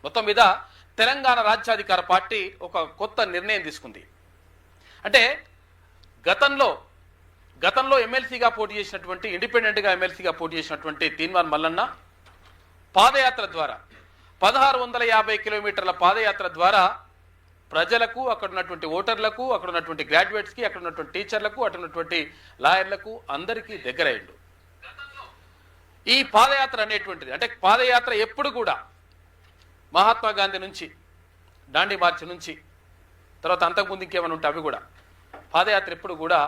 మొత్తం మీద తెలంగాణ రాజ్యాధికార పార్టీ ఒక కొత్త నిర్ణయం తీసుకుంది. అంటే గతంలో ఎమ్మెల్సీగా పోటీ చేసినటువంటి ఇండిపెండెంట్గా ఎమ్మెల్సీగా పోటీ చేసినటువంటి తీన్మార్ మల్లన్న పాదయాత్ర ద్వారా 1650 కిలోమీటర్ల పాదయాత్ర ద్వారా ప్రజలకు, అక్కడ ఉన్నటువంటి ఓటర్లకు, అక్కడ ఉన్నటువంటి గ్రాడ్యుయేట్స్కి, అక్కడ ఉన్నటువంటి టీచర్లకు, అక్కడ ఉన్నటువంటి లాయర్లకు అందరికీ దగ్గరయ్యిండు. ఈ పాదయాత్ర అనేటువంటిది అంటే పాదయాత్ర ఎప్పుడు కూడా మహాత్మా గాంధీ నుంచి, దాండి మార్చి నుంచి, తర్వాత అంతకుముందు ఇంకేమైనా ఉంటే అవి కూడా పాదయాత్ర ఎప్పుడు కూడా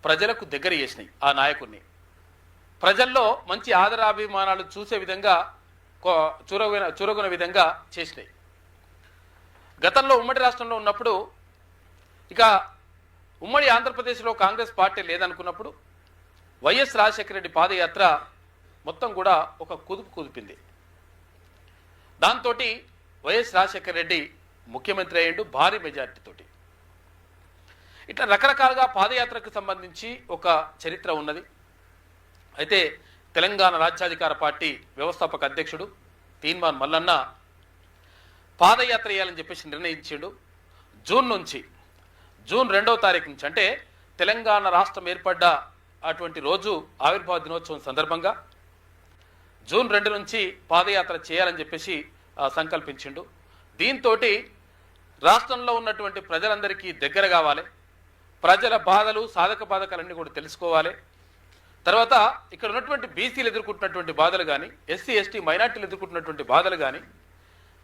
ప్రజలకు దగ్గర చేసినాయి. ఆ నాయకుడిని ప్రజల్లో మంచి ఆదరాభిమానాలు చూసే విధంగా చూరగొన విధంగా చేసినాయి. గతంలో ఉమ్మడి రాష్ట్రంలో ఉన్నప్పుడు, ఇక ఉమ్మడి ఆంధ్రప్రదేశ్లో కాంగ్రెస్ పార్టీ లేదనుకున్నప్పుడు వైఎస్ రాజశేఖర రెడ్డి పాదయాత్ర మొత్తం కూడా ఒక కుదిపింది. దాంతో వైఎస్ రాజశేఖర రెడ్డి ముఖ్యమంత్రి అయ్యిండు భారీ మెజార్టీతోటి. ఇట్లా రకరకాలుగా పాదయాత్రకు సంబంధించి ఒక చరిత్ర ఉన్నది. అయితే తెలంగాణ రాజ్యాధికార పార్టీ వ్యవస్థాపక అధ్యక్షుడు తీన్మార్ మల్లన్న పాదయాత్ర చేయాలని చెప్పేసి నిర్ణయించాడు. జూన్ 2వ తారీఖు నుంచి, అంటే తెలంగాణ రాష్ట్రం ఏర్పడ్డ అటువంటి రోజు ఆవిర్భావ దినోత్సవం సందర్భంగా జూన్ 2 నుంచి పాదయాత్ర చేయాలని చెప్పేసి సంకల్పించిండు. దీంతో రాష్ట్రంలో ఉన్నటువంటి ప్రజలందరికీ దగ్గర కావాలి, ప్రజల బాధలు సాధక బాధకాలన్నీ కూడా తెలుసుకోవాలి. తర్వాత ఇక్కడ ఉన్నటువంటి బీసీలు ఎదుర్కొంటున్నటువంటి బాధలు కానీ, ఎస్సీ ఎస్టీ మైనార్టీలు ఎదుర్కొంటున్నటువంటి బాధలు కానీ,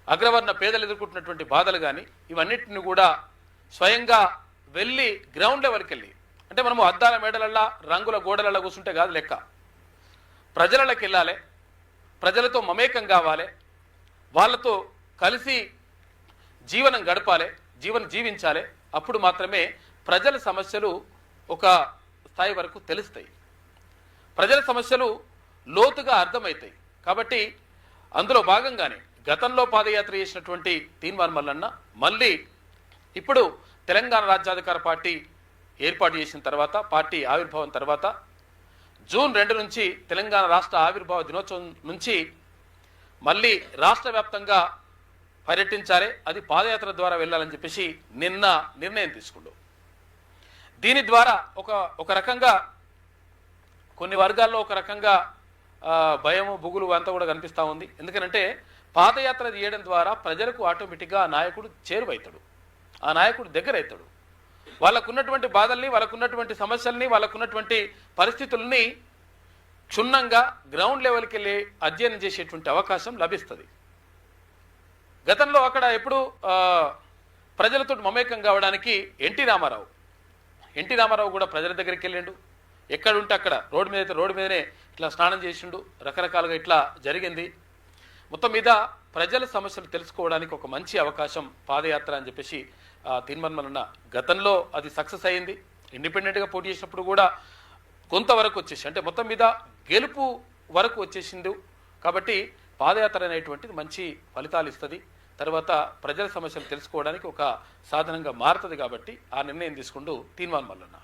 అగ్రవర్ణ పేదలు ఎదుర్కొంటున్నటువంటి బాధలు కానీ, ఇవన్నిటిని కూడా స్వయంగా వెళ్ళి గ్రౌండ్ లెవెల్కి వెళ్ళి, అంటే మనము అద్దాల మేడలల్లా రంగుల గోడలల్లా కూర్చుంటే కాదు లెక్క, ప్రజలకి వెళ్ళాలి, ప్రజలతో మమేకం కావాలి, వాళ్ళతో కలిసి జీవనం గడపాలి, జీవించాలి. అప్పుడు మాత్రమే ప్రజల సమస్యలు ఒక స్థాయి వరకు తెలుస్తాయి, ప్రజల సమస్యలు లోతుగా అర్థమవుతాయి. కాబట్టి అందులో భాగంగానే గతంలో పాదయాత్ర చేసినటువంటి తీన్మార్ మల్లన్న మళ్ళీ ఇప్పుడు తెలంగాణ రాజ్యాధికార పార్టీ ఏర్పాటు చేసిన తర్వాత, పార్టీ ఆవిర్భావం తర్వాత జూన్ 2 నుంచి తెలంగాణ రాష్ట్ర ఆవిర్భావ దినోత్సవం నుంచి మళ్ళీ రాష్ట్ర వ్యాప్తంగా పర్యటించాలి, అది పాదయాత్ర ద్వారా వెళ్ళాలని చెప్పేసి నిన్న నిర్ణయం తీసుకుండు. దీని ద్వారా ఒక రకంగా కొన్ని వర్గాల్లో ఒక రకంగా భయము బుగులు అంతా కూడా కనిపిస్తూ ఉంది. ఎందుకంటే పాదయాత్ర చేయడం ద్వారా ప్రజలకు ఆటోమేటిక్గా ఆ నాయకుడు చేరువవుతాడు, ఆ నాయకుడు దగ్గర అవుతాడు. వాళ్ళకున్నటువంటి బాధల్ని, వాళ్ళకున్నటువంటి సమస్యల్ని, వాళ్ళకున్నటువంటి పరిస్థితుల్ని క్షుణ్ణంగా గ్రౌండ్ లెవెల్కి వెళ్ళి అధ్యయనం చేసేటువంటి అవకాశం లభిస్తుంది. గతంలో అక్కడ ఎప్పుడు ప్రజలతో మమేకం కావడానికి ఎన్టీ రామారావు కూడా ప్రజల దగ్గరికి వెళ్ళిండు. ఎక్కడుంటే అక్కడ రోడ్డు మీద అయితే రోడ్డు మీదనే ఇట్లా స్నానం చేసిండు, రకరకాలుగా ఇట్లా జరిగింది. మొత్తం మీద ప్రజల సమస్యలు తెలుసుకోవడానికి ఒక మంచి అవకాశం పాదయాత్ర అని చెప్పేసి తీన్మార్ మల్లన్న గతంలో అది సక్సెస్ అయ్యింది. ఇండిపెండెంట్గా పోటీ చేసినప్పుడు కూడా కొంతవరకు వచ్చేసి, అంటే మొత్తం మీద గెలుపు వరకు వచ్చేసిండు. కాబట్టి పాదయాత్ర అనేటువంటిది మంచి ఫలితాలు ఇస్తుంది, తర్వాత ప్రజల సమస్యలు తెలుసుకోవడానికి ఒక సాధనంగా మారుతుంది. కాబట్టి ఆ నిర్ణయం తీసుకుంటూ తీన్మార్ మల్లన్న